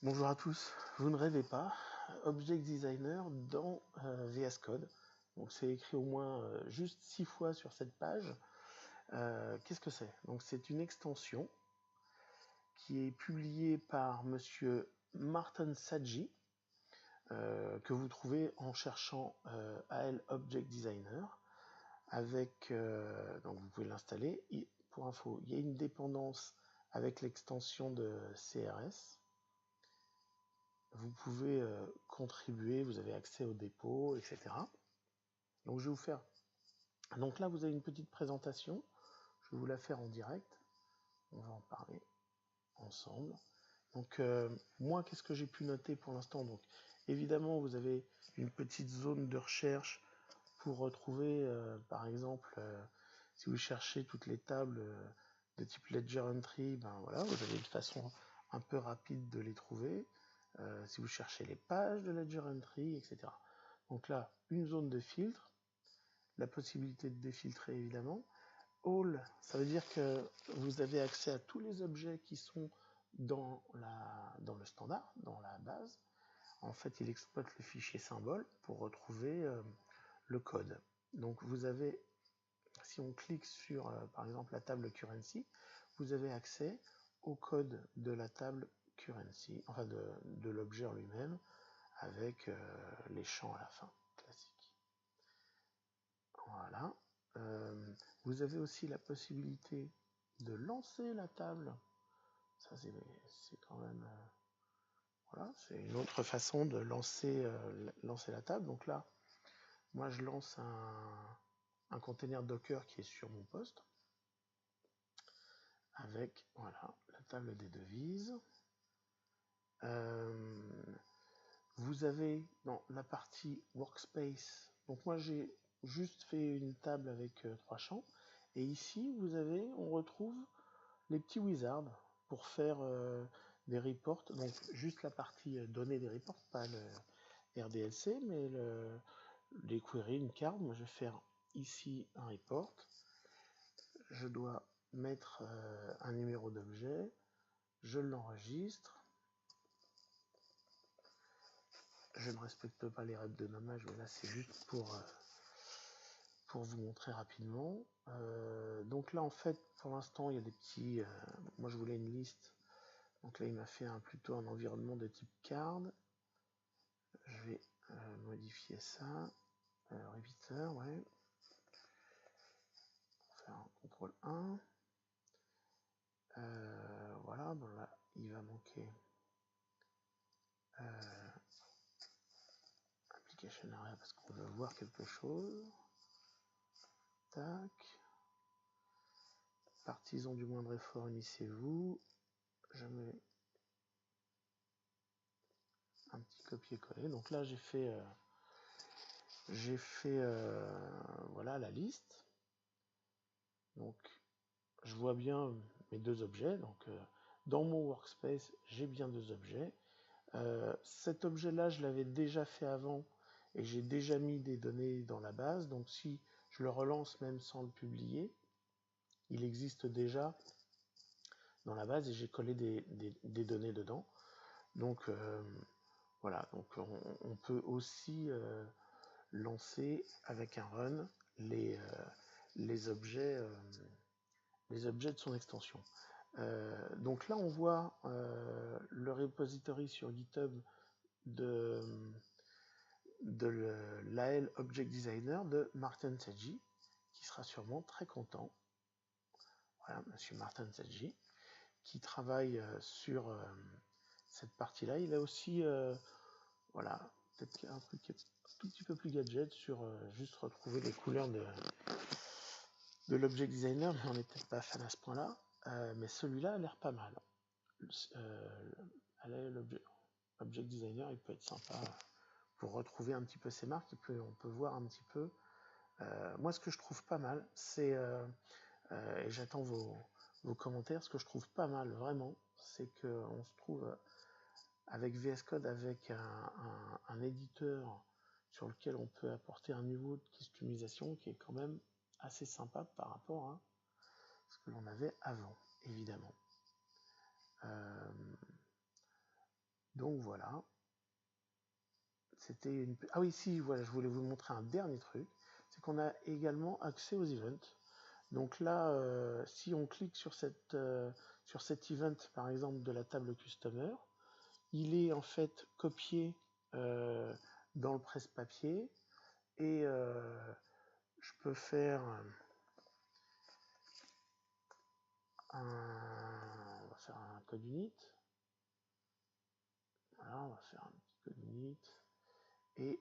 Bonjour à tous, vous ne rêvez pas, Object Designer dans VS Code. Donc c'est écrit au moins juste 6 fois sur cette page. Qu'est-ce que c'est? Donc c'est une extension qui est publiée par monsieur Martin Sadji, que vous trouvez en cherchant AL Object Designer. Donc vous pouvez l'installer. Pour info, il y a une dépendance avec l'extension de CRS. Vous pouvez contribuer, vous avez accès au dépôt, etc. Donc je vais vous faire. Donc là, vous avez une petite présentation. Je vais vous la faire en direct. On va en parler ensemble. Donc moi, qu'est-ce que j'ai pu noter pour l'instant? Donc évidemment, vous avez une petite zone de recherche pour retrouver, par exemple, si vous cherchez toutes les tables de type Ledger Entry, ben voilà, vous avez une façon un peu rapide de les trouver. Si vous cherchez les pages de Ledger Entry, etc. Donc là, une zone de filtre, la possibilité de défiltrer évidemment. All, ça veut dire que vous avez accès à tous les objets qui sont dans le standard, dans la base. En fait, il exploite le fichier symbole pour retrouver le code. Donc vous avez, si on clique sur par exemple la table currency, vous avez accès au code de la table currency, enfin de l'objet en lui-même, avec les champs à la fin, classique. Voilà. Vous avez aussi la possibilité de lancer la table. Ça c'est quand même... voilà, c'est une autre façon de lancer la table. Donc là, moi je lance un container Docker qui est sur mon poste, avec voilà, la table des devises. Vous avez dans la partie workspace, donc moi j'ai juste fait une table avec 3 champs, et ici on retrouve les petits wizards pour faire des reports, donc juste la partie données des reports, pas le RDLC, mais les queries, une carte. Moi je vais faire ici un report, je dois mettre un numéro d'objet, je l'enregistre. Je ne respecte pas les règles de nommage, mais là c'est juste pour vous montrer rapidement. Donc là en fait pour l'instant il y a des petits... moi je voulais une liste, donc là il m'a fait plutôt un environnement de type card. Je vais modifier ça. Repeater, ouais. On va faire un CTRL 1. Voilà, bon là il va manquer application area parce qu'on veut voir quelque chose. Tac. Partisans du moindre effort, unissez-vous. Je mets un petit copier-coller. Donc là j'ai fait voilà la liste. Donc je vois bien mes deux objets. Donc dans mon workspace j'ai bien deux objets. Cet objet là je l'avais déjà fait avant et j'ai déjà mis des données dans la base. Donc si je le relance même sans le publier, il existe déjà dans la base et j'ai collé des données dedans. Donc voilà, donc on peut aussi lancer avec un run les objets de son extension. Donc là on voit le repository sur GitHub de l'AL Object Designer de Martin Sadji, qui sera sûrement très content. Voilà, monsieur Martin Sadji, qui travaille sur cette partie-là. Il a aussi, voilà, peut-être qu'il y a un truc qui est un tout petit peu plus gadget sur juste retrouver les couleurs de l'Object Designer, mais on n'est peut-être pas fan à ce point-là. Mais celui-là a l'air pas mal. L'Object Designer, il peut être sympa pour retrouver un petit peu ses marques. On peut voir un petit peu. Moi, ce que je trouve pas mal, c'est, et j'attends vos commentaires, ce que je trouve pas mal vraiment, c'est qu'on se trouve avec VS Code, avec un éditeur sur lequel on peut apporter un niveau de customisation qui est quand même assez sympa par rapport à ce que l'on avait avant, évidemment. Donc voilà. C'était une... Ah oui, si, voilà, je voulais vous montrer un dernier truc. C'est qu'on a également accès aux events. Donc là, si on clique sur cet event, par exemple, de la table Customer, il est en fait copié dans le presse-papier et je peux faire on va faire un code unit. Voilà, on va faire un petit code unit et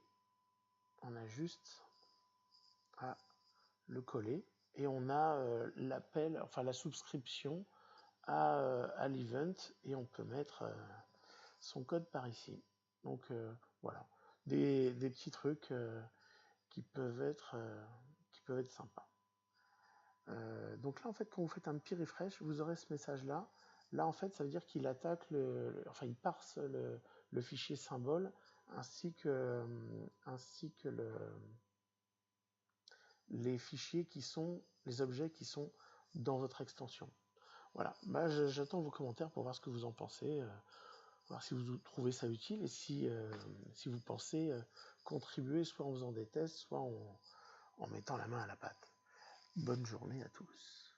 on a juste à le coller et on a l'appel, enfin la souscription à l'event et on peut mettre son code par ici. Donc voilà, des petits trucs qui peuvent être sympas. Donc là en fait quand vous faites un petit refresh, vous aurez ce message là. Là en fait ça veut dire qu'il attaque enfin il parse le fichier symbole ainsi que les fichiers qui sont les objets qui sont dans votre extension. Voilà, bah, j'attends vos commentaires pour voir ce que vous en pensez, voir si vous trouvez ça utile et si vous pensez contribuer soit en faisant des tests, soit en mettant la main à la pâte. Bonne journée à tous.